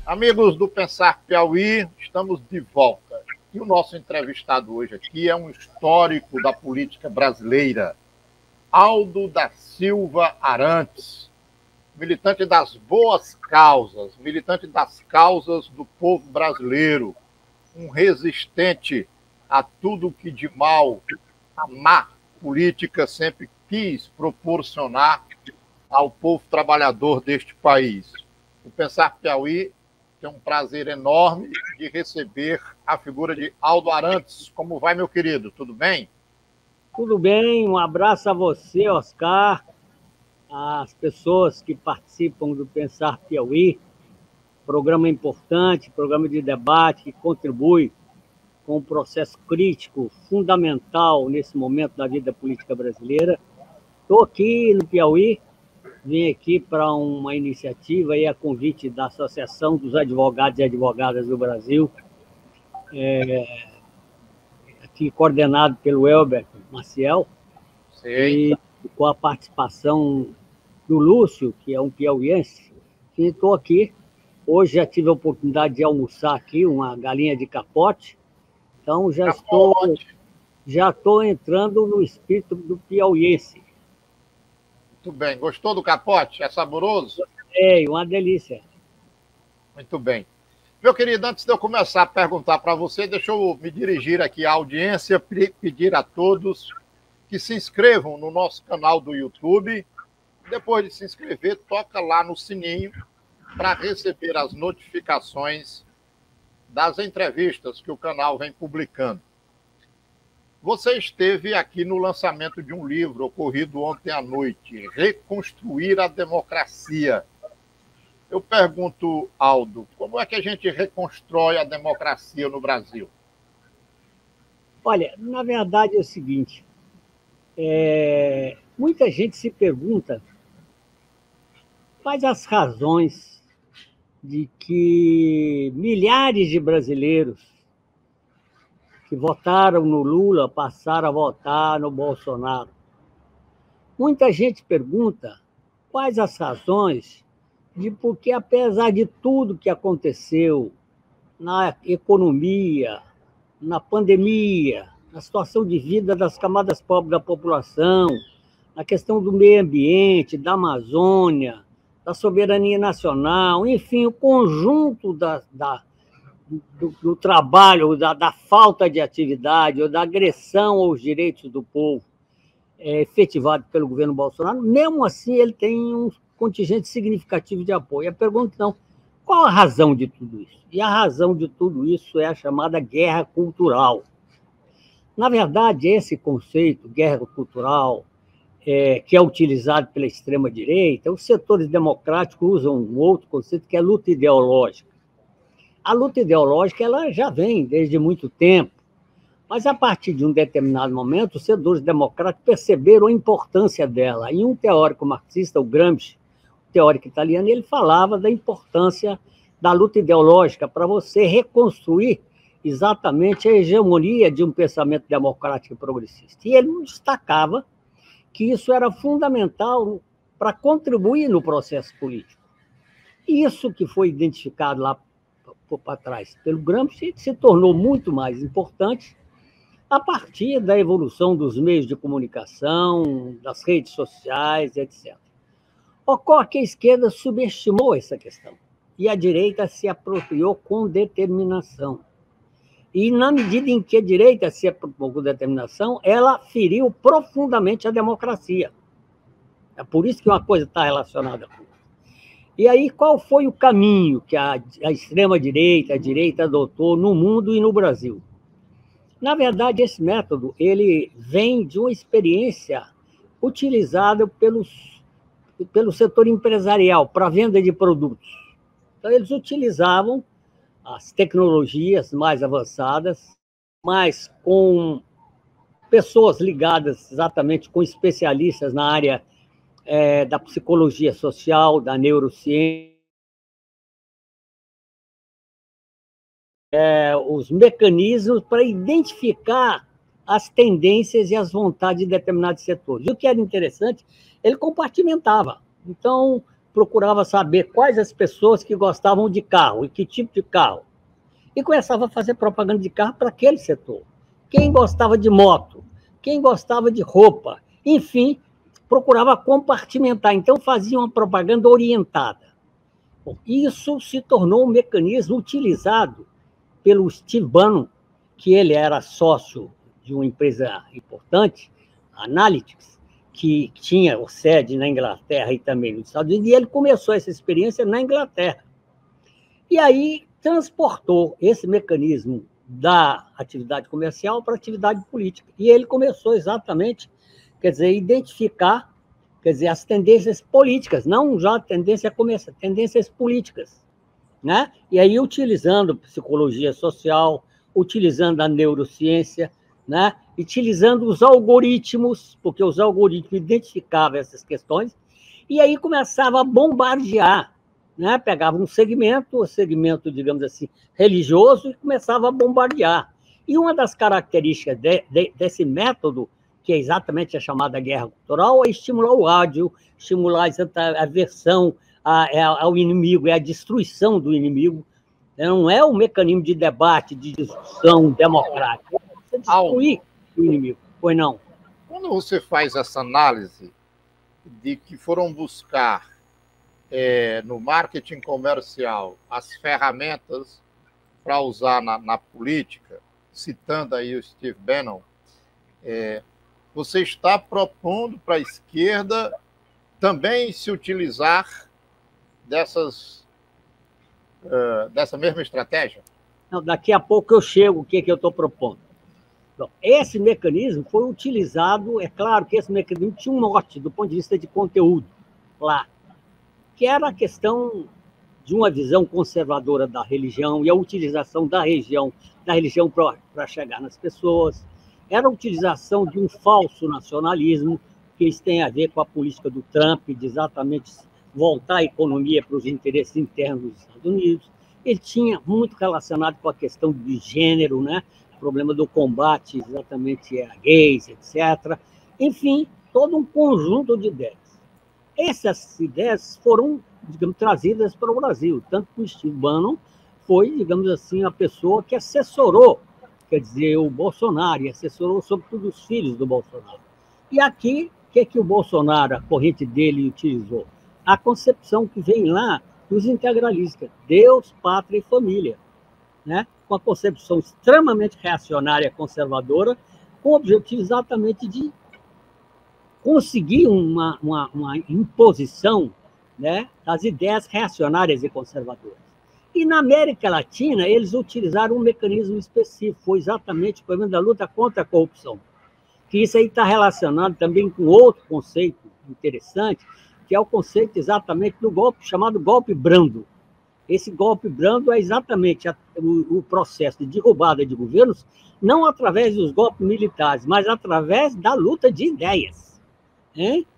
Amigos do Pensar Piauí, estamos de volta. E o nosso entrevistado hoje aqui é um histórico da política brasileira, Aldo da Silva Arantes, militante das boas causas, militante das causas do povo brasileiro, um resistente a tudo que de mal a má política sempre quis proporcionar ao povo trabalhador deste país. O Pensar Piauí tem um prazer enorme de receber a figura de Aldo Arantes. Como vai, meu querido? Tudo bem? Tudo bem, um abraço a você, Oscar, às pessoas que participam do Pensar Piauí, programa importante, programa de debate que contribui com um processo crítico fundamental nesse momento da vida política brasileira. Estou aqui no Piauí, vim aqui para uma iniciativa aí a convite da Associação dos Advogados e Advogadas do Brasil, aqui coordenado pelo Elber Maciel, e com a participação do Lúcio, que é um piauiense, e estou aqui. Hoje já tive a oportunidade de almoçar aqui, uma galinha de capote, então já estou entrando no espírito do piauiense. Muito bem. Gostou do capote? É saboroso? É, uma delícia. Muito bem. Meu querido, antes de eu começar a perguntar para você, deixa eu me dirigir aqui à audiência, pedir a todos que se inscrevam no nosso canal do YouTube. Depois de se inscrever, toca lá no sininho para receber as notificações das entrevistas que o canal vem publicando. Você esteve aqui no lançamento de um livro ocorrido ontem à noite, Reconstruir a Democracia. Eu pergunto, Aldo, como é que a gente reconstrói a democracia no Brasil? Olha, na verdade é o seguinte, muita gente se pergunta quais as razões de que milhares de brasileiros que votaram no Lula passaram a votar no Bolsonaro. Muita gente pergunta quais as razões de porque, apesar de tudo que aconteceu na economia, na pandemia, na situação de vida das camadas pobres da população, na questão do meio ambiente, da Amazônia, da soberania nacional, enfim, o conjunto do trabalho, da falta de atividade ou da agressão aos direitos do povo efetivado pelo governo Bolsonaro, mesmo assim ele tem um contingente significativo de apoio. A pergunta, então, qual a razão de tudo isso? E a razão de tudo isso é a chamada guerra cultural. Na verdade, esse conceito, guerra cultural, que é utilizado pela extrema-direita, os setores democráticos usam um outro conceito que é luta ideológica. A luta ideológica ela já vem desde muito tempo, mas a partir de um determinado momento, os setores democráticos perceberam a importância dela. E um teórico marxista, o Gramsci, teórico italiano, ele falava da importância da luta ideológica para você reconstruir exatamente a hegemonia de um pensamento democrático e progressista. E ele destacava que isso era fundamental para contribuir no processo político. Isso que foi identificado lá para trás pelo Gramsci se tornou muito mais importante a partir da evolução dos meios de comunicação, das redes sociais, etc. Ocorre que a esquerda subestimou essa questão e a direita se apropriou com determinação. E, na medida em que a direita se apropriou com determinação, ela feriu profundamente a democracia. É por isso que uma coisa está relacionada com outra. E aí, qual foi o caminho que a extrema-direita, a direita adotou no mundo e no Brasil? Na verdade, esse método ele vem de uma experiência utilizada pelo setor empresarial para venda de produtos. Então, eles utilizavam as tecnologias mais avançadas, mas com pessoas ligadas exatamente com especialistas na área da psicologia social, da neurociência, os mecanismos para identificar as tendências e as vontades de determinados setores. E o que era interessante, ele compartimentava. Então, procurava saber quais as pessoas que gostavam de carro e que tipo de carro. E começava a fazer propaganda de carro para aquele setor. Quem gostava de moto, quem gostava de roupa, enfim, procurava compartimentar. Então, fazia uma propaganda orientada. Bom, isso se tornou um mecanismo utilizado pelo Steve Bannon, que ele era sócio de uma empresa importante, a Analytics, que tinha sede na Inglaterra e também nos Estados Unidos, e ele começou essa experiência na Inglaterra. E aí transportou esse mecanismo da atividade comercial para a atividade política. E ele começou exatamente, quer dizer, identificar, quer dizer, as tendências políticas, não já tendência comercial, tendências políticas, né? E aí utilizando psicologia social, utilizando a neurociência, né? Utilizando os algoritmos, porque os algoritmos identificavam essas questões, e aí começava a bombardear, né? Pegava um segmento, digamos assim, religioso, e começava a bombardear. E uma das características desse método, que é exatamente a chamada guerra cultural, é estimular o ódio, estimular a aversão ao inimigo, é a destruição do inimigo. Não é um mecanismo de debate, de discussão democrática. É destruir o inimigo. Pois não. Quando você faz essa análise de que foram buscar no marketing comercial as ferramentas para usar na política, citando aí o Steve Bannon, você está propondo para a esquerda também se utilizar dessa mesma estratégia? Não, daqui a pouco eu chego o que eu estou propondo. Bom, esse mecanismo foi utilizado, é claro que esse mecanismo tinha um norte do ponto de vista de conteúdo lá, que era a questão de uma visão conservadora da religião e a utilização da religião para chegar nas pessoas. Era a utilização de um falso nacionalismo, que isso tem a ver com a política do Trump, de exatamente voltar a economia para os interesses internos dos Estados Unidos. Ele tinha muito relacionado com a questão de gênero, né? O problema do combate exatamente a gays, etc. Enfim, todo um conjunto de ideias. Essas ideias foram, digamos, trazidas para o Brasil, tanto que o Steve Bannon foi, digamos assim, a pessoa que assessorou, quer dizer, o Bolsonaro, e assessorou sobretudo os filhos do Bolsonaro. E aqui, o que o Bolsonaro, a corrente dele, utilizou? A concepção que vem lá dos integralistas, Deus, pátria e família, né? Com a concepção extremamente reacionária, conservadora, com o objetivo exatamente de conseguir uma imposição, né, das ideias reacionárias e conservadoras. E na América Latina, eles utilizaram um mecanismo específico, foi exatamente o problema da luta contra a corrupção. Que isso aí está relacionado também com outro conceito interessante, que é o conceito exatamente do golpe, chamado golpe brando. Esse golpe brando é exatamente o processo de derrubada de governos, não através dos golpes militares, mas através da luta de ideias.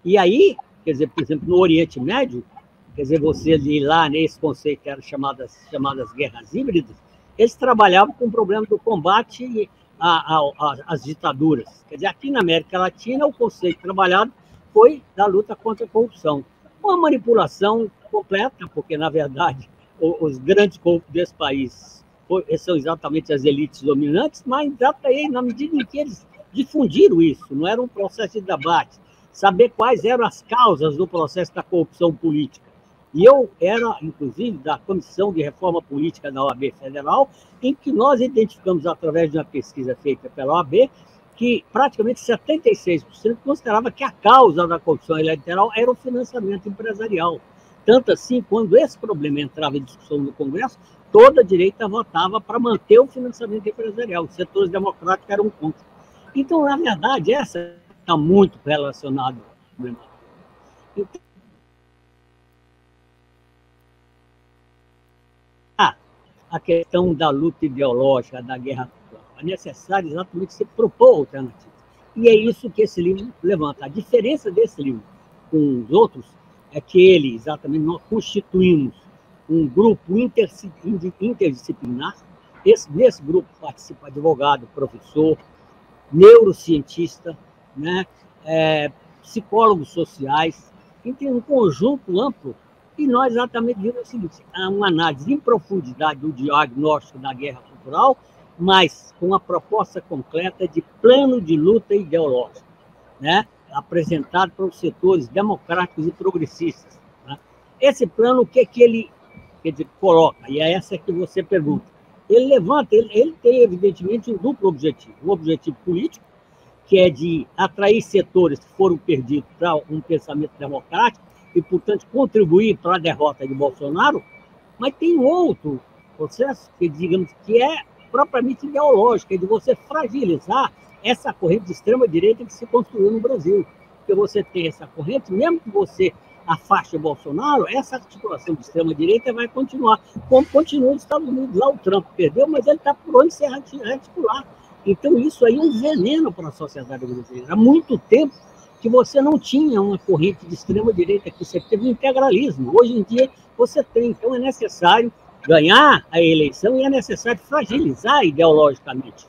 E aí, quer dizer, por exemplo, no Oriente Médio, quer dizer, você ali lá nesse conceito que eram chamadas guerras híbridas, eles trabalhavam com o problema do combate às ditaduras. Quer dizer, aqui na América Latina, o conceito trabalhado foi da luta contra a corrupção. Uma manipulação completa, porque, na verdade, os grandes corruptos desse país são exatamente as elites dominantes, mas exatamente na medida em que eles difundiram isso, não era um processo de debate, saber quais eram as causas do processo da corrupção política. E eu era, inclusive, da Comissão de Reforma Política da OAB Federal, em que nós identificamos, através de uma pesquisa feita pela OAB, que praticamente 76% considerava que a causa da corrupção eleitoral era o financiamento empresarial. Tanto assim, quando esse problema entrava em discussão no Congresso, toda a direita votava para manter o financiamento empresarial. Os setores democráticos eram contra. Então, na verdade, essa está muito relacionada ao problema. Então, a questão da luta ideológica, da guerra cultural. É necessário exatamente se propor alternativas. E é isso que esse livro levanta. A diferença desse livro com os outros é que ele, exatamente, nós constituímos um grupo interdisciplinar. Nesse grupo participa advogado, professor, neurocientista, né, psicólogos sociais. E tem um conjunto amplo E nós exatamente vimos o seguinte, uma análise em profundidade do diagnóstico da guerra cultural, mas com a proposta concreta de plano de luta ideológica, né? Apresentado pelos setores democráticos e progressistas. Né? Esse plano, o que ele quer dizer, coloca? E é essa que você pergunta. Ele levanta, ele tem, evidentemente, um duplo objetivo. Um objetivo político, que é de atrair setores que foram perdidos para um pensamento democrático e, portanto, contribuir para a derrota de Bolsonaro, mas tem outro processo que, digamos, que é propriamente ideológico, é de você fragilizar essa corrente de extrema-direita que se construiu no Brasil. Porque você tem essa corrente, mesmo que você afaste o Bolsonaro, essa articulação de extrema-direita vai continuar, como continua nos Estados Unidos. Lá o Trump perdeu, mas ele está por onde se articular. Então, isso aí é um veneno para a sociedade brasileira. Há muito tempo que você não tinha uma corrente de extrema-direita aqui, você teve um integralismo. Hoje em dia, você tem. Então, é necessário ganhar a eleição e é necessário fragilizar ideologicamente.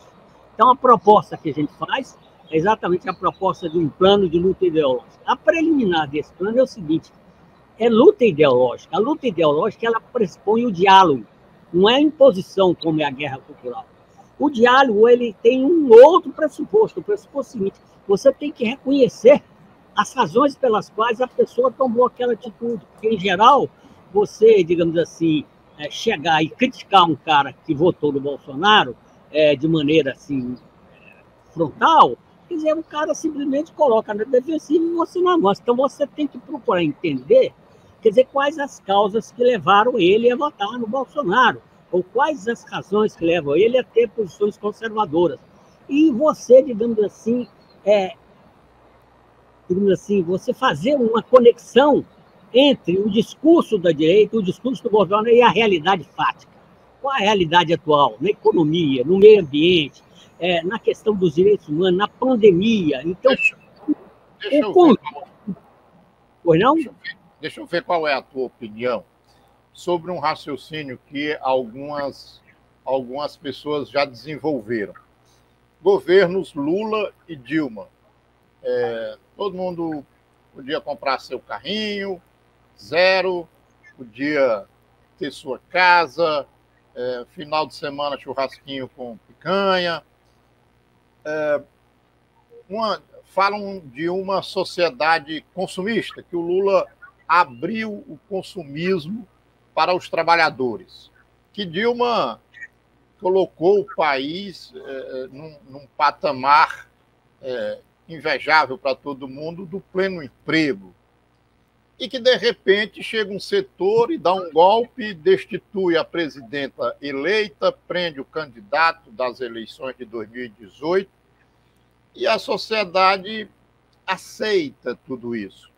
Então, a proposta que a gente faz é exatamente a proposta de um plano de luta ideológica. A preliminar desse plano é o seguinte, é luta ideológica. A luta ideológica, ela pressupõe o diálogo, não é a imposição como é a guerra cultural. O diálogo, ele tem um outro pressuposto, o pressuposto seguinte, você tem que reconhecer as razões pelas quais a pessoa tomou aquela atitude, porque, em geral, você, digamos assim, chegar e criticar um cara que votou no Bolsonaro de maneira, assim, frontal, quer dizer, o cara simplesmente coloca na defensiva e você não avança. Então, você tem que procurar entender, quer dizer, quais as causas que levaram ele a votar no Bolsonaro, ou quais as razões que levam ele a ter posições conservadoras. E você, digamos assim, você fazer uma conexão entre o discurso da direita, o discurso do Bolsonaro e a realidade fática. Qual a realidade atual? Na economia, no meio ambiente, na questão dos direitos humanos, na pandemia. Então, deixa eu ver qual é a tua opinião sobre um raciocínio que algumas pessoas já desenvolveram. Governos Lula e Dilma. Todo mundo podia comprar seu carrinho, zero, podia ter sua casa, final de semana churrasquinho com picanha. Falam de uma sociedade consumista, que o Lula abriu o consumismo para os trabalhadores, que Dilma colocou o país num patamar invejável para todo mundo do pleno emprego, e que, de repente, chega um setor e dá um golpe, destitui a presidenta eleita, prende o candidato das eleições de 2018, e a sociedade aceita tudo isso.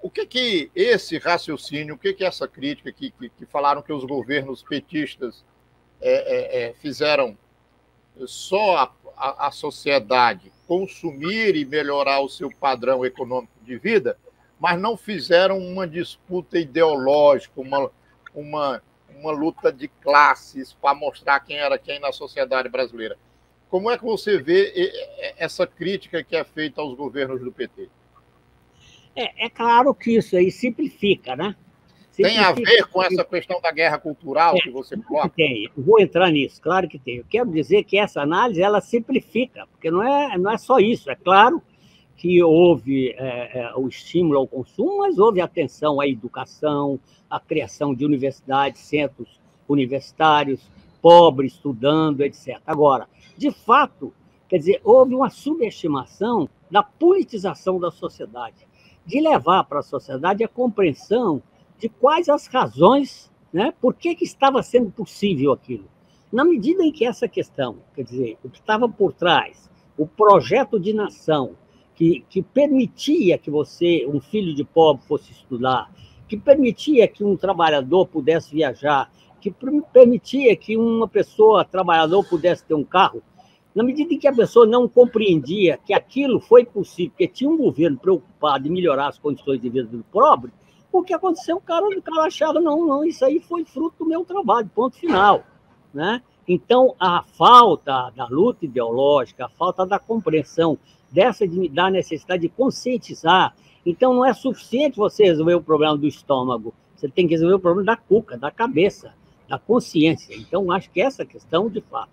O que esse raciocínio, o que essa crítica que falaram que os governos petistas fizeram só a sociedade consumir e melhorar o seu padrão econômico de vida, mas não fizeram uma disputa ideológica, uma luta de classes para mostrar quem era quem na sociedade brasileira. Como é que você vê essa crítica que é feita aos governos do PT? É claro que isso aí simplifica, né? Tem a ver com essa questão da guerra cultural que você coloca? Tem. Vou entrar nisso, claro que tem. Eu quero dizer que essa análise, ela simplifica, porque não é só isso. É claro que houve o estímulo ao consumo, mas houve atenção à educação, à criação de universidades, centros universitários, pobres estudando, etc. Agora, de fato, quer dizer, houve uma subestimação da politização da sociedade, de levar para a sociedade a compreensão de quais as razões, né, por que estava sendo possível aquilo. Na medida em que essa questão, quer dizer, o que estava por trás, o projeto de nação, que permitia que um filho de pobre, fosse estudar, que permitia que um trabalhador pudesse viajar, que permitia que uma pessoa, trabalhador, pudesse ter um carro, na medida em que a pessoa não compreendia que aquilo foi possível, porque tinha um governo preocupado em melhorar as condições de vida do pobre, o que aconteceu? O cara achava, não, isso aí foi fruto do meu trabalho, ponto final. Né? Então, a falta da luta ideológica, a falta da compreensão da necessidade de conscientizar. Então, não é suficiente você resolver o problema do estômago, você tem que resolver o problema da cuca, da cabeça, da consciência. Então, acho que essa questão, de fato.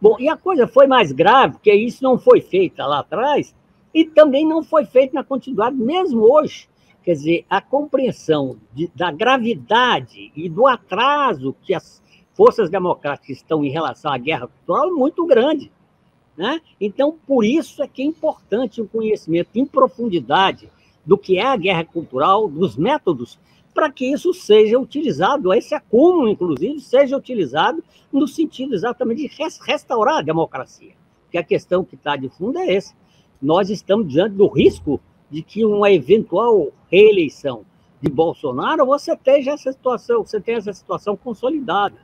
Bom, e a coisa foi mais grave, porque isso não foi feito lá atrás, e também não foi feito na continuidade, mesmo hoje. Quer dizer, a compreensão da gravidade e do atraso que as forças democráticas estão em relação à guerra cultural é muito grande, né? Então, por isso é que é importante o conhecimento em profundidade do que é a guerra cultural, dos métodos, para que isso seja utilizado, esse acúmulo, inclusive, seja utilizado no sentido exatamente de restaurar a democracia. Porque a questão que está de fundo é essa. Nós estamos diante do risco de que uma eventual reeleição de Bolsonaro, você tenha essa situação consolidada.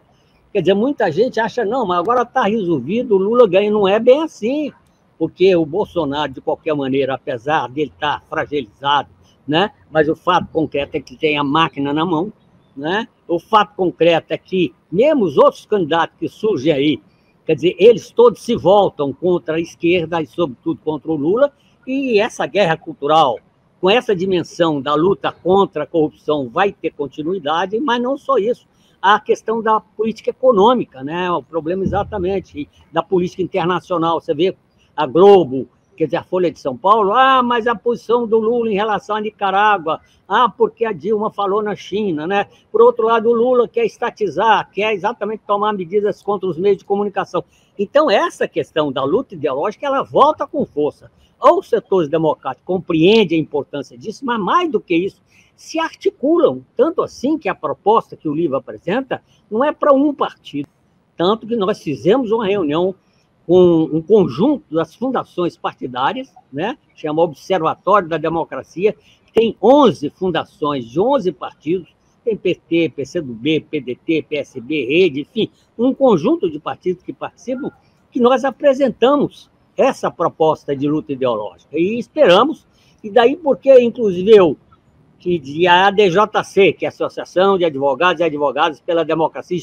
Quer dizer, muita gente acha, não, mas agora está resolvido, o Lula ganha. Não é bem assim, porque o Bolsonaro, de qualquer maneira, apesar dele estar fragilizado, né? Mas o fato concreto é que tem a máquina na mão, né? O fato concreto é que, mesmo os outros candidatos que surgem aí, quer dizer, eles todos se voltam contra a esquerda e, sobretudo, contra o Lula, e essa guerra cultural, com essa dimensão da luta contra a corrupção, vai ter continuidade, mas não só isso. A questão da política econômica, né? O problema exatamente da política internacional. Você vê a Globo, quer dizer, a Folha de São Paulo, mas a posição do Lula em relação à Nicarágua, porque a Dilma falou na China, né? Por outro lado, o Lula quer estatizar, quer exatamente tomar medidas contra os meios de comunicação. Então, essa questão da luta ideológica, ela volta com força. Ou os setores democráticos compreendem a importância disso, mas mais do que isso, se articulam, tanto assim que a proposta que o livro apresenta não é para um partido, tanto que nós fizemos uma reunião com um conjunto das fundações partidárias, né? Chama Observatório da Democracia, que tem 11 fundações de 11 partidos, tem PT, PCdoB, PDT, PSB, Rede, enfim, um conjunto de partidos que participam, que nós apresentamos essa proposta de luta ideológica, e esperamos, e daí porque, inclusive, eu, que de a ADJC, que é a Associação de Advogados e Advogadas pela Democracia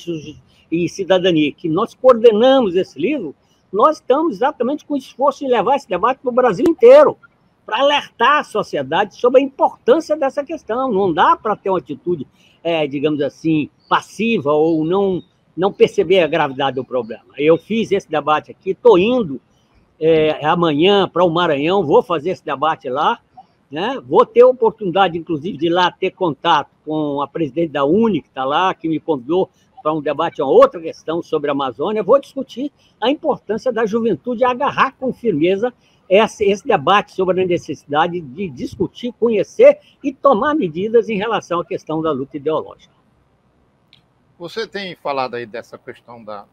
e Cidadania, que nós coordenamos esse livro, nós estamos exatamente com o esforço de levar esse debate para o Brasil inteiro, para alertar a sociedade sobre a importância dessa questão. Não dá para ter uma atitude, digamos assim, passiva ou não perceber a gravidade do problema. Eu fiz esse debate aqui, estou indo amanhã para o Maranhão, vou fazer esse debate lá, né? Vou ter a oportunidade, inclusive, de ir lá ter contato com a presidente da UNE, que está lá, que me convidou para um debate, uma outra questão sobre a Amazônia. Vou discutir a importância da juventude agarrar com firmeza esse debate sobre a necessidade de discutir, conhecer e tomar medidas em relação à questão da luta ideológica. Você tem falado aí dessa questão da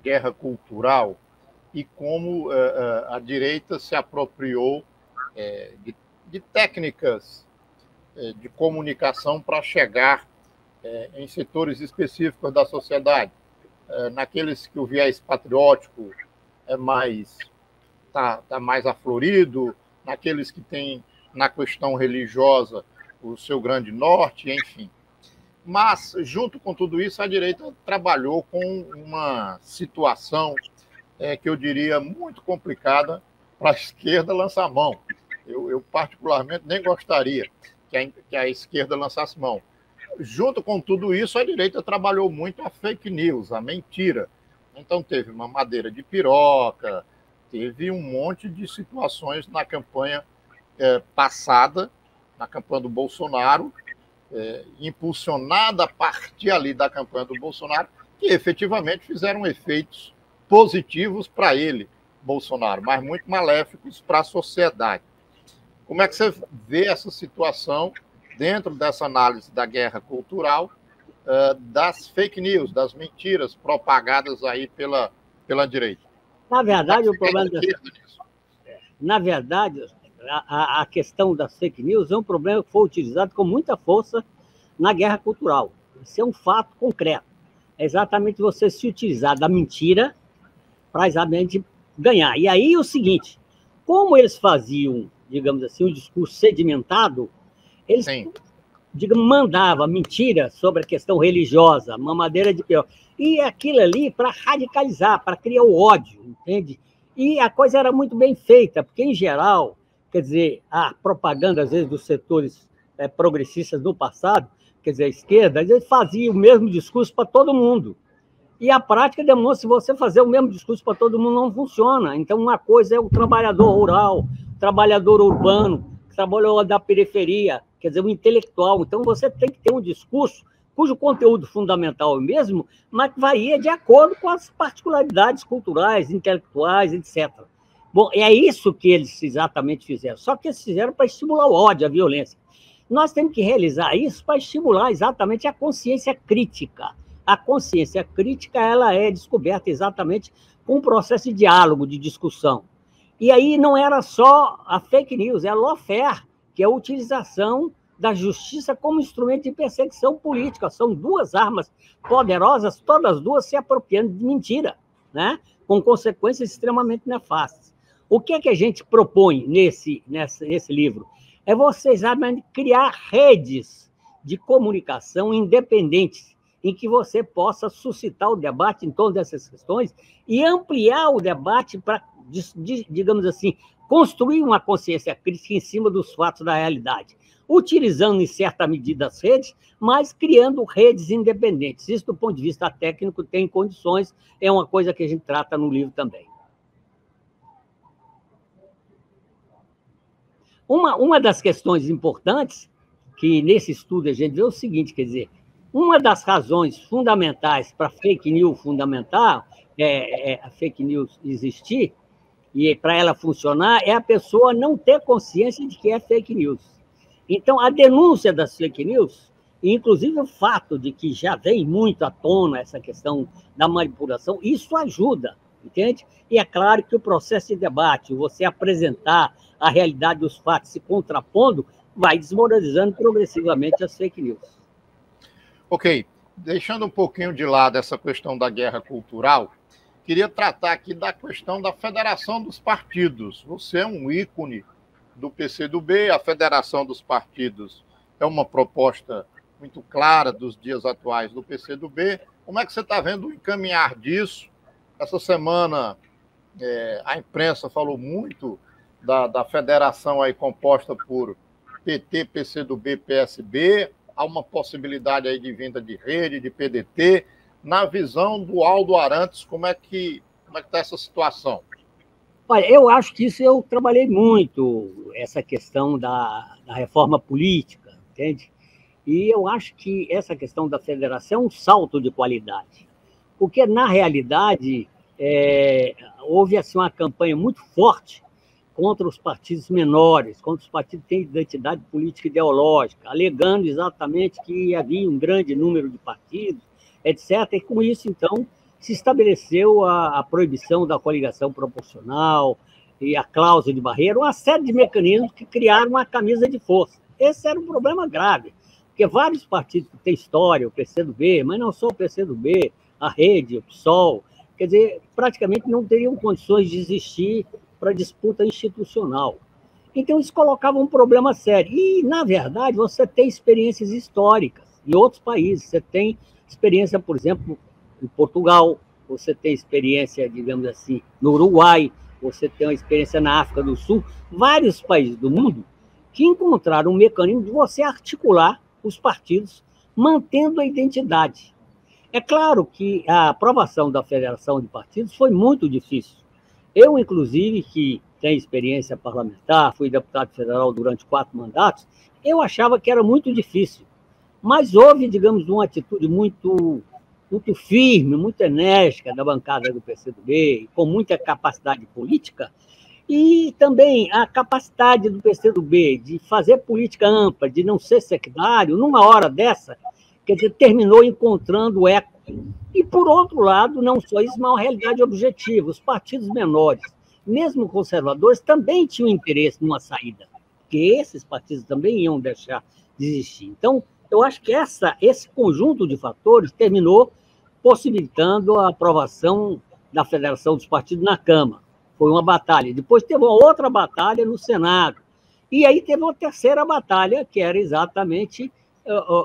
guerra cultural e como a direita se apropriou de técnicas de comunicação para chegar em setores específicos da sociedade, naqueles que o viés patriótico está mais aflorido, naqueles que têm, na questão religiosa, o seu grande norte, enfim. Mas, junto com tudo isso, a direita trabalhou com uma situação que eu diria muito complicada para a esquerda lançar mão. Eu particularmente, nem gostaria que a esquerda lançasse mão. Junto com tudo isso, a direita trabalhou muito a fake news, a mentira. Então, teve uma madeira de piroca, teve um monte de situações na campanha passada, na campanha do Bolsonaro, impulsionada a partir ali da campanha do Bolsonaro, que efetivamente fizeram efeitos positivos para ele, Bolsonaro, mas muito maléficos para a sociedade. Como é que você vê essa situação dentro dessa análise da guerra cultural, das fake news, das mentiras propagadas aí pela direita? Na verdade, o problema na verdade, a questão das fake news é um problema que foi utilizado com muita força na guerra cultural. Isso é um fato concreto. É exatamente você se utilizar da mentira para exatamente ganhar. E aí o seguinte, como eles faziam, digamos assim, um discurso sedimentado, eles, digamos, mandavam mentira sobre a questão religiosa, mamadeira de pior. E aquilo ali para radicalizar, para criar o ódio, entende? E a coisa era muito bem feita, porque, em geral, quer dizer, a propaganda, às vezes, dos setores progressistas do passado, quer dizer, a esquerda, às vezes fazia o mesmo discurso para todo mundo. E a prática demonstra que se você fazer o mesmo discurso para todo mundo, não funciona. Então, uma coisa é o trabalhador rural, o trabalhador urbano, o trabalhador da periferia, quer dizer, o intelectual. Então, você tem que ter um discurso cujo conteúdo fundamental é o mesmo, mas que varia de acordo com as particularidades culturais, intelectuais, etc. Bom, é isso que eles exatamente fizeram. Só que eles fizeram para estimular o ódio, a violência. Nós temos que realizar isso para estimular exatamente a consciência crítica. A consciência crítica, ela é descoberta exatamente com um processo de diálogo, de discussão. E aí não era só a fake news, é a lawfare, que é a utilização da justiça como instrumento de perseguição política. São duas armas poderosas, todas duas se apropriando de mentira, né? Com consequências extremamente nefastas. O que é que a gente propõe nesse livro? É você exatamente criar redes de comunicação independentes, em que você possa suscitar o debate em torno dessas questões e ampliar o debate para, digamos assim, construir uma consciência crítica em cima dos fatos da realidade, utilizando, em certa medida, as redes, mas criando redes independentes. Isso, do ponto de vista técnico, tem condições, é uma coisa que a gente trata no livro também. Uma das questões importantes que, nesse estudo, a gente vê o seguinte, quer dizer, uma das razões fundamentais para a fake news a fake news existir, e para ela funcionar, é a pessoa não ter consciência de que é fake news. Então, a denúncia das fake news, inclusive o fato de que já vem muito à tona essa questão da manipulação, isso ajuda, entende? E é claro que o processo de debate, você apresentar a realidade dos fatos se contrapondo, vai desmoralizando progressivamente as fake news. Ok, deixando um pouquinho de lado essa questão da guerra cultural, queria tratar aqui da questão da federação dos partidos. Você é um ícone do PCdoB, a federação dos partidos é uma proposta muito clara dos dias atuais do PCdoB. Como é que você está vendo o encaminhar disso? Essa semana a imprensa falou muito da federação aí composta por PT, PCdoB, PSB. Há uma possibilidade aí de vinda de Rede, de PDT. Na visão do Aldo Arantes, como é que está essa situação? Olha, eu acho que isso eu trabalhei muito, essa questão da reforma política, entende? E eu acho que essa questão da federação é um salto de qualidade, porque, na realidade, houve assim, uma campanha muito forte contra os partidos menores, contra os partidos que têm identidade política e ideológica, alegando exatamente que havia um grande número de partidos, etc. E, com isso, então, se estabeleceu a proibição da coligação proporcional e a cláusula de barreira, uma série de mecanismos que criaram uma camisa de força. Esse era um problema grave, porque vários partidos que têm história, o PCdoB, mas não só o PCdoB, a Rede, o PSOL, quer dizer, praticamente não teriam condições de existir para disputa institucional. Então, isso colocava um problema sério. E, na verdade, você tem experiências históricas em outros países. Você tem experiência, por exemplo, em Portugal, você tem experiência, digamos assim, no Uruguai, você tem uma experiência na África do Sul, vários países do mundo que encontraram um mecanismo de você articular os partidos, mantendo a identidade. É claro que a aprovação da Federação de Partidos foi muito difícil. Eu, inclusive, que tenho experiência parlamentar, fui deputado federal durante 4 mandatos, eu achava que era muito difícil. Mas houve, digamos, uma atitude muito firme, muito enérgica da bancada do PCdoB, com muita capacidade política, e também a capacidade do PCdoB de fazer política ampla, de não ser sectário, numa hora dessa, quer dizer, terminou encontrando eco. E, por outro lado, não só isso, mas uma realidade objetiva. Os partidos menores, mesmo conservadores, também tinham interesse numa saída, porque esses partidos também iam deixar de existir. Então, eu acho que esse conjunto de fatores terminou possibilitando a aprovação da Federação dos Partidos na Câmara. Foi uma batalha. Depois teve uma outra batalha no Senado. E aí teve uma terceira batalha, que era exatamente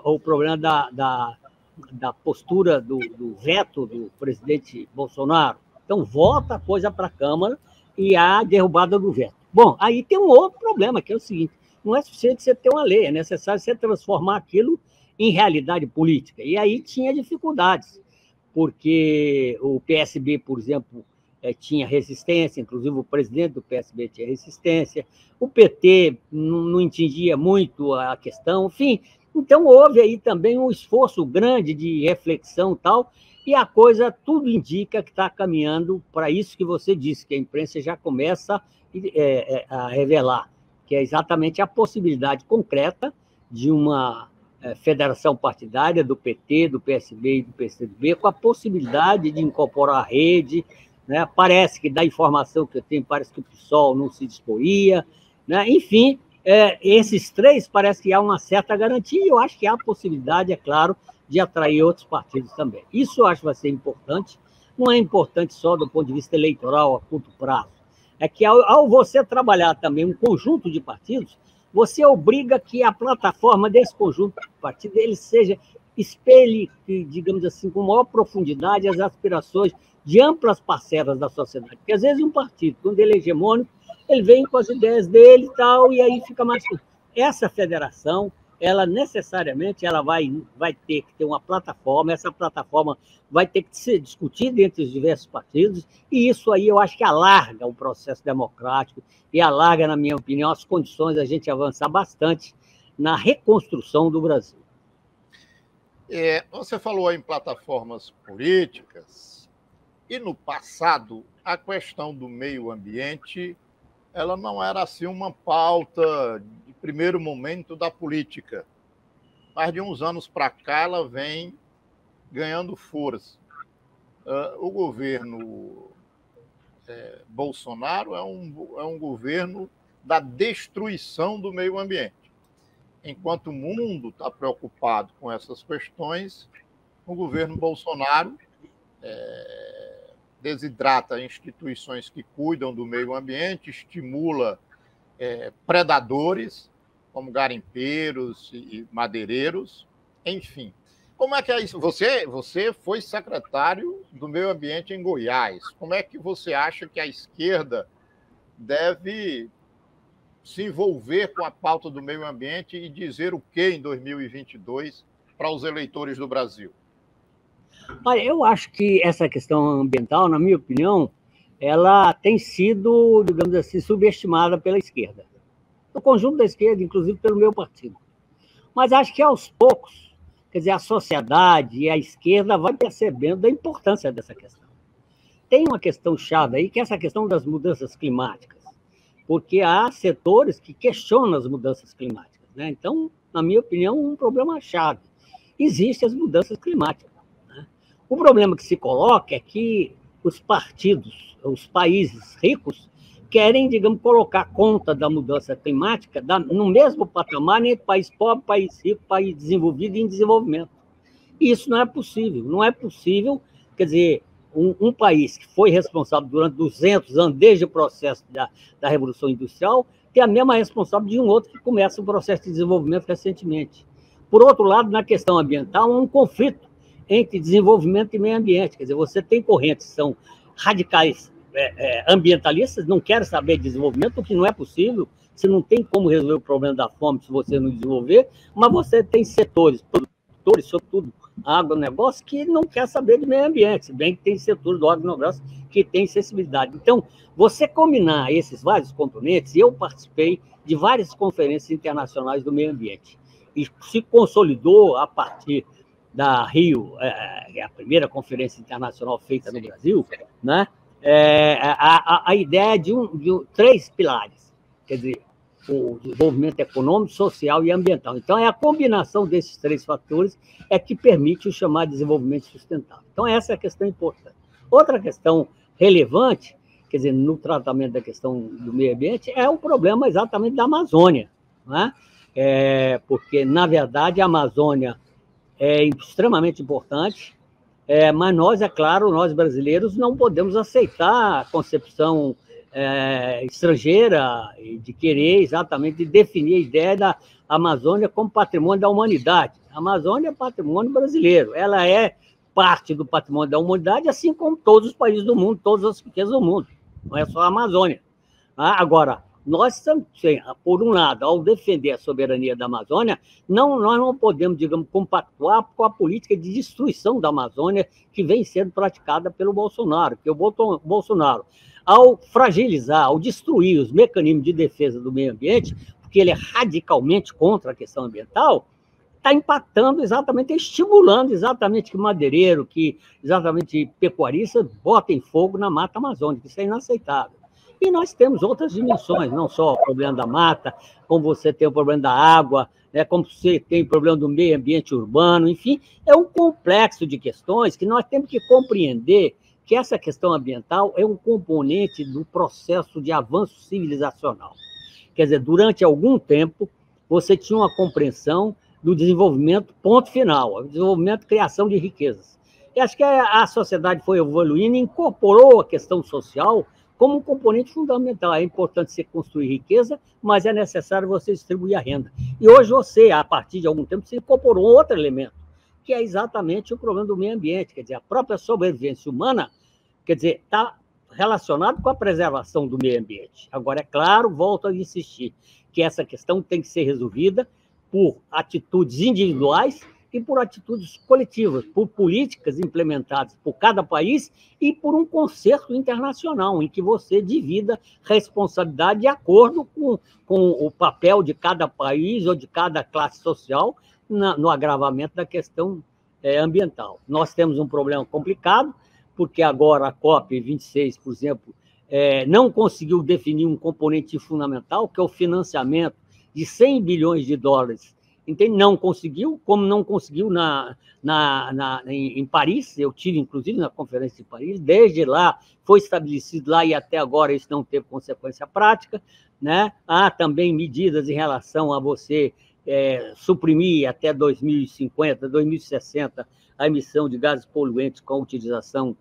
o problema da postura do veto do presidente Bolsonaro. Então, volta a coisa para a Câmara e a derrubada do veto. Bom, aí tem um outro problema, que é o seguinte: não é suficiente você ter uma lei, é necessário você transformar aquilo em realidade política. E aí tinha dificuldades, porque o PSB, por exemplo, tinha resistência, inclusive o presidente do PSB tinha resistência, o PT não entendia muito a questão, enfim. Então, houve aí também um esforço grande de reflexão e tal, e a coisa tudo indica que está caminhando para isso que você disse, que a imprensa já começa a revelar, que é exatamente a possibilidade concreta de uma federação partidária do PT, do PSB e do PCdoB, com a possibilidade de incorporar a rede, né? Parece que, da informação que eu tenho, parece que o PSOL não se disporia, né? Enfim, esses três parece que há uma certa garantia, e eu acho que há a possibilidade, é claro, de atrair outros partidos também. Isso eu acho que vai ser importante, não é importante só do ponto de vista eleitoral a curto prazo, é que ao você trabalhar também um conjunto de partidos, você obriga que a plataforma desse conjunto de partidos ele espelhe, digamos assim, com maior profundidade as aspirações de amplas parcelas da sociedade. Porque, às vezes, um partido, quando ele é hegemônico, ele vem com as ideias dele e tal, e aí fica mais... Essa federação, ela necessariamente vai ter que ter uma plataforma, essa plataforma vai ter que ser discutida entre os diversos partidos, e isso aí eu acho que alarga o processo democrático e alarga, na minha opinião, as condições da gente avançar bastante na reconstrução do Brasil. Você falou em plataformas políticas, e no passado a questão do meio ambiente ela não era assim uma pauta de primeiro momento da política. Mas de uns anos para cá ela vem ganhando força. O governo Bolsonaro é um governo da destruição do meio ambiente. Enquanto o mundo está preocupado com essas questões, o governo Bolsonaro desidrata instituições que cuidam do meio ambiente, estimula predadores, como garimpeiros e madeireiros, enfim. Como é que é isso? Você foi secretário do Meio Ambiente em Goiás. Como é que você acha que a esquerda deve se envolver com a pauta do meio ambiente e dizer o que em 2022 para os eleitores do Brasil? Olha, eu acho que essa questão ambiental, na minha opinião, ela tem sido, digamos assim, subestimada pela esquerda. No conjunto da esquerda, inclusive pelo meu partido. Mas acho que aos poucos, quer dizer, a sociedade e a esquerda vai percebendo a importância dessa questão. Tem uma questão chave aí, que é essa questão das mudanças climáticas, porque há setores que questionam as mudanças climáticas, né? Então, na minha opinião, um problema chave. Existem as mudanças climáticas. O problema que se coloca é que os partidos, os países ricos, querem, digamos, colocar a conta da mudança climática no mesmo patamar entre país pobre, país rico, país desenvolvido e em desenvolvimento. E isso não é possível. Não é possível, quer dizer, um país que foi responsável durante 200 anos, desde o processo da Revolução Industrial, ter a mesma responsabilidade de um outro que começa o processo de desenvolvimento recentemente. Por outro lado, na questão ambiental, há um conflito entre desenvolvimento e meio ambiente. Quer dizer, você tem correntes que são radicais ambientalistas, não querem saber de desenvolvimento, o que não é possível, você não tem como resolver o problema da fome se você não desenvolver, mas você tem setores, produtores, sobretudo agronegócio, que não quer saber de meio ambiente, se bem que tem setores do agronegócio que tem sensibilidade. Então, você combinar esses vários componentes, eu participei de várias conferências internacionais do meio ambiente, e se consolidou a partir da Rio, a primeira conferência internacional feita no Brasil, né? A ideia de três pilares, quer dizer, o desenvolvimento econômico, social e ambiental. Então, é a combinação desses três fatores que permite o chamado desenvolvimento sustentável. Então, essa é a questão importante. Outra questão relevante, quer dizer, no tratamento da questão do meio ambiente, é o problema exatamente da Amazônia, né? Porque, na verdade, a Amazônia é extremamente importante, mas nós, é claro, nós brasileiros não podemos aceitar a concepção estrangeira de querer exatamente definir a ideia da Amazônia como patrimônio da humanidade. A Amazônia é patrimônio brasileiro, ela é parte do patrimônio da humanidade, assim como todos os países do mundo, todas as riquezas do mundo. não é só a Amazônia. Agora, nós estamos, por um lado, ao defender a soberania da Amazônia, nós não podemos, digamos, compactuar com a política de destruição da Amazônia que vem sendo praticada pelo Bolsonaro, que o Bolsonaro, ao fragilizar, ao destruir os mecanismos de defesa do meio ambiente, porque ele é radicalmente contra a questão ambiental, está impactando exatamente, estimulando exatamente que madeireiro, que exatamente pecuarista botem fogo na mata amazônica. Isso é inaceitável. E nós temos outras dimensões, não só o problema da mata, como você tem o problema da água, como você tem o problema do meio ambiente urbano, enfim, é um complexo de questões que nós temos que compreender que essa questão ambiental é um componente do processo de avanço civilizacional. Quer dizer, durante algum tempo, você tinha uma compreensão do desenvolvimento ponto final, o desenvolvimento criação de riquezas. E acho que a sociedade foi evoluindo e incorporou a questão social como um componente fundamental. É importante você construir riqueza, mas é necessário você distribuir a renda. E hoje você, a partir de algum tempo, você incorporou outro elemento, que é exatamente o problema do meio ambiente. Quer dizer, a própria sobrevivência humana, quer dizer, está relacionado com a preservação do meio ambiente. Agora, é claro, volto a insistir, que essa questão tem que ser resolvida por atitudes individuais e por atitudes coletivas, por políticas implementadas por cada país e por um concerto internacional, em que você divida responsabilidade de acordo com o papel de cada país ou de cada classe social no agravamento da questão ambiental. Nós temos um problema complicado, porque agora a COP26, por exemplo, não conseguiu definir um componente fundamental, que é o financiamento de 100 bilhões de dólares. Entende? Não conseguiu, como não conseguiu em Paris. Eu tive, inclusive, na Conferência de Paris. Desde lá, foi estabelecido lá e até agora isso não teve consequência prática. Né? Há também medidas em relação a você suprimir até 2050, 2060, a emissão de gases poluentes com a utilização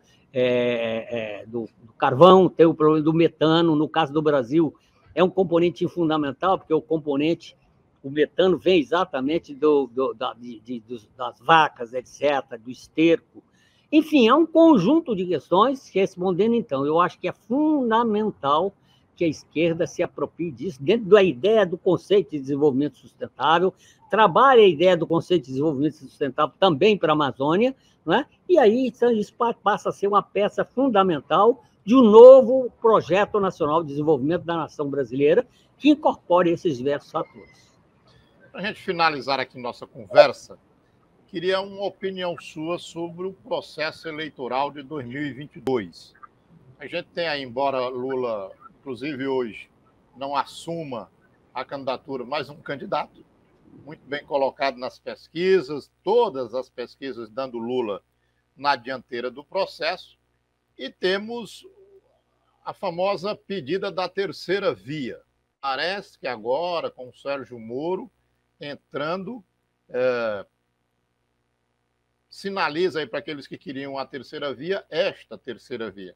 do carvão. Tem o problema do metano. No caso do Brasil, é um componente fundamental, porque o metano vem exatamente das vacas, etc., do esterco. Enfim, é um conjunto de questões que, respondendo, então, eu acho que é fundamental que a esquerda se aproprie disso, dentro da ideia do conceito de desenvolvimento sustentável, trabalhe a ideia do conceito de desenvolvimento sustentável também para a Amazônia, né? E aí isso passa a ser uma peça fundamental de um novo projeto nacional de desenvolvimento da nação brasileira que incorpore esses diversos fatores. Para a gente finalizar aqui nossa conversa, queria uma opinião sua sobre o processo eleitoral de 2022. A gente tem aí, embora Lula, inclusive hoje, não assuma a candidatura, mais um candidato, muito bem colocado nas pesquisas, todas as pesquisas dando Lula na dianteira do processo, e temos a famosa pedida da terceira via. Parece que agora, com o Sérgio Moro entrando, sinaliza aí para aqueles que queriam a terceira via, esta terceira via.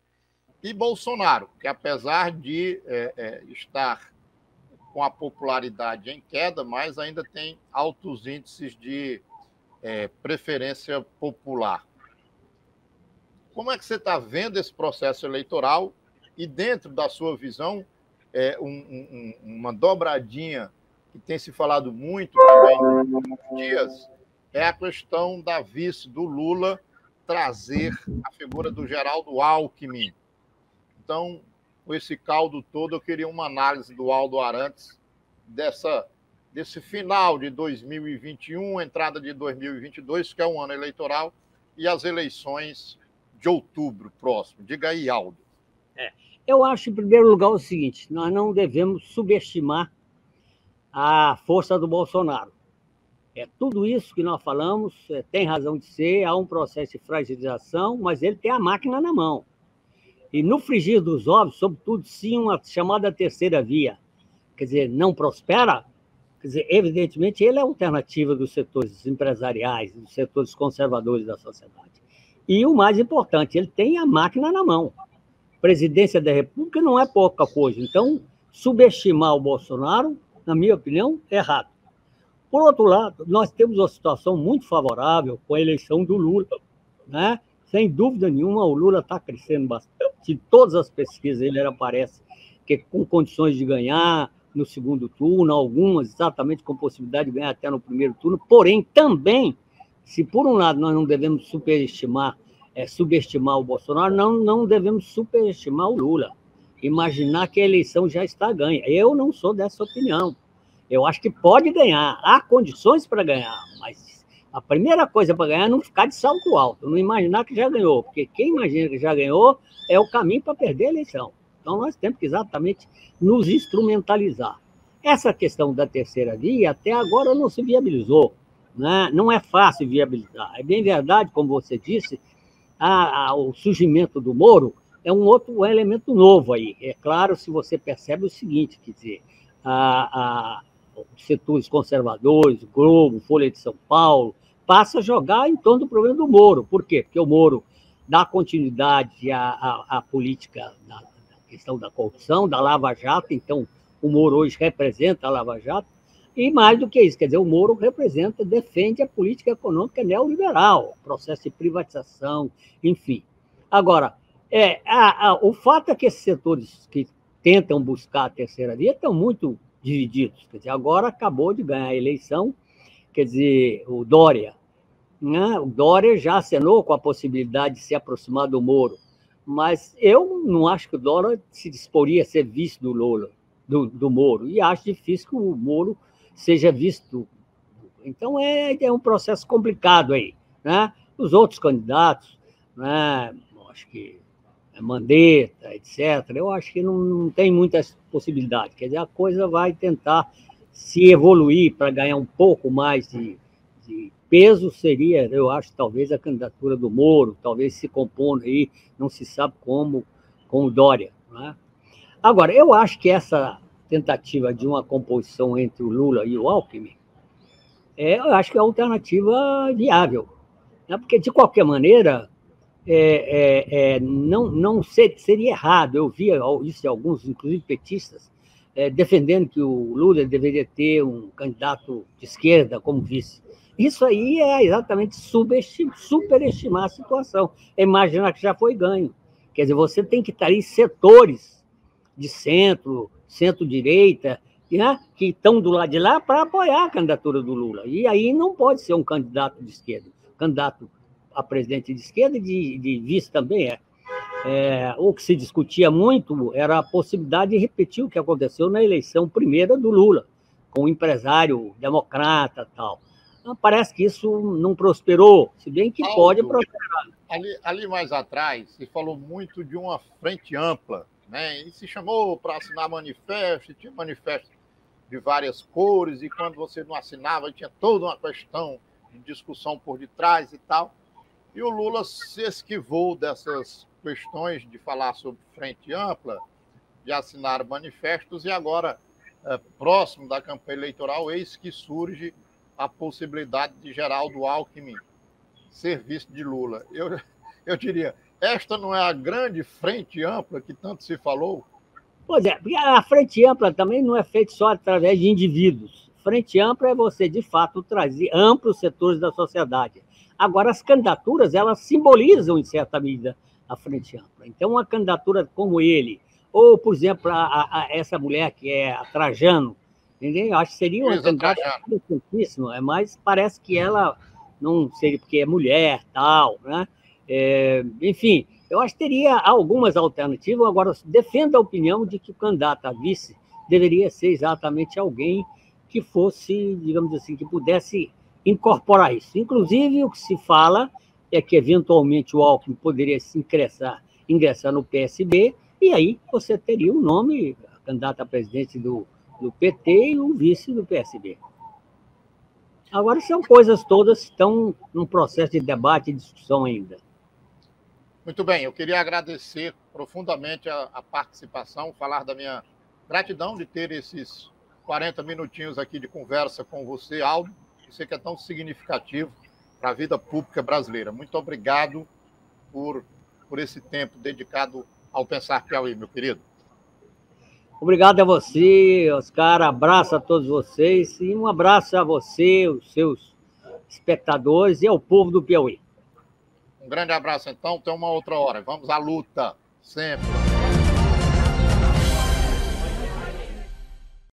E Bolsonaro, que apesar de estar com a popularidade em queda, mas ainda tem altos índices de preferência popular. Como é que você está vendo esse processo eleitoral e, dentro da sua visão, uma dobradinha que tem se falado muito também nos dias, é a questão da vice do Lula trazer a figura do Geraldo Alckmin. Então, com esse caldo todo, eu queria uma análise do Aldo Arantes desse final de 2021, entrada de 2022, que é um ano eleitoral, e as eleições de outubro próximo. Diga aí, Aldo. Eu acho, em primeiro lugar, o seguinte: nós não devemos subestimar a força do Bolsonaro. Tudo isso que nós falamos tem razão de ser, há um processo de fragilização, mas ele tem a máquina na mão. E no frigir dos ovos, sobretudo, sim, uma chamada terceira via, quer dizer, não prospera, quer dizer, evidentemente, ele é a alternativa dos setores empresariais, dos setores conservadores da sociedade. E o mais importante, ele tem a máquina na mão. Presidência da República não é pouca coisa. Então, subestimar o Bolsonaro, na minha opinião, é errado. Por outro lado, nós temos uma situação muito favorável com a eleição do Lula, né? Sem dúvida nenhuma, o Lula está crescendo bastante. de todas as pesquisas ele aparece que com condições de ganhar no segundo turno, algumas exatamente com possibilidade de ganhar até no primeiro turno, porém também, se por um lado nós não devemos subestimar o Bolsonaro, não devemos superestimar o Lula, imaginar que a eleição já está ganha. Eu não sou dessa opinião. Eu acho que pode ganhar, há condições para ganhar, mas a primeira coisa para ganhar é não ficar de salto alto, não imaginar que já ganhou, porque quem imagina que já ganhou é o caminho para perder a eleição. Então, nós temos que exatamente nos instrumentalizar. Essa questão da terceira via, até agora, não se viabilizou. Né? Não é fácil viabilizar. É bem verdade, como você disse, o surgimento do Moro é um outro elemento novo aí. É claro, se você percebe o seguinte, quer dizer, os setores conservadores, o Globo, Folha de São Paulo, passa a jogar em torno do problema do Moro. Por quê? Porque o Moro dá continuidade à política da questão da corrupção, da Lava Jato, então o Moro hoje representa a Lava Jato, e mais do que isso, quer dizer, o Moro defende a política econômica neoliberal, processo de privatização, enfim. Agora, o fato é que esses setores que tentam buscar a terceira via estão muito divididos, quer dizer, agora acabou de ganhar a eleição, quer dizer, o Dória, né? O Dória já acenou com a possibilidade de se aproximar do Moro, mas eu não acho que o Dória se disporia a ser vice do Lula, do Moro, e acho difícil que o Moro seja visto. Então, é um processo complicado aí. Né? Os outros candidatos, né? Acho que Mandetta, etc., eu acho que não tem muitas possibilidades. Quer dizer, a coisa vai tentar se evoluir para ganhar um pouco mais de peso, seria, eu acho, talvez a candidatura do Moro, talvez se compondo aí, não se sabe como, com o Dória. Né? Agora, eu acho que essa tentativa de uma composição entre o Lula e o Alckmin, eu acho que é uma alternativa viável. Né? Porque, de qualquer maneira, não seria errado. Eu via isso de alguns, inclusive petistas, defendendo que o Lula deveria ter um candidato de esquerda como vice. Isso aí é exatamente superestimar a situação, é imaginar que já foi ganho. Quer dizer, você tem que estar em setores de centro-direita, né, que estão do lado de lá para apoiar a candidatura do Lula. E aí não pode ser um candidato de esquerda. Candidato a presidente de esquerda e de vice também é. O que se discutia muito era a possibilidade de repetir o que aconteceu na eleição primeira do Lula, com o empresário democrata e tal. Parece que isso não prosperou, se bem que pode prosperar. Ali mais atrás, se falou muito de uma frente ampla, né? E se chamou para assinar manifesto, tinha manifesto de várias cores, e quando você não assinava, tinha toda uma questão de discussão por detrás e tal. E o Lula se esquivou dessas questões de falar sobre frente ampla, de assinar manifestos, e agora, próximo da campanha eleitoral, eis que surge a possibilidade de Geraldo Alckmin ser vice de Lula. Eu diria, esta não é a grande frente ampla que tanto se falou? Pois é, porque a frente ampla também não é feita só através de indivíduos. Frente ampla é você, de fato, trazer amplos setores da sociedade. Agora, as candidaturas, elas simbolizam, em certa medida, a frente ampla. Então, uma candidatura como ele, ou, por exemplo, essa mulher que é a Trajano, entendeu? Eu acho que seria uma candidata interessantíssima, mas parece que ela não seria, porque é mulher, tal, né? Enfim, eu acho que teria algumas alternativas. Agora, defendo a opinião de que o candidato a vice deveria ser exatamente alguém que fosse, digamos assim, que pudesse incorporar isso. Inclusive, o que se fala é que, eventualmente, o Alckmin poderia se ingressar no PSB, e aí você teria um nome, candidato a presidente do PT e o vice do PSB. Agora, são coisas todas que estão num processo de debate e discussão ainda. Muito bem, eu queria agradecer profundamente a participação, falar da minha gratidão de ter esses 40 minutinhos aqui de conversa com você, Aldo. Você que é tão significativo para a vida pública brasileira. Muito obrigado por esse tempo dedicado ao Pensar Piauí, meu querido. Obrigado a você, Oscar. Abraço a todos vocês e um abraço a você, os seus espectadores e ao povo do Piauí. Um grande abraço, então. Até uma outra hora. Vamos à luta. Sempre.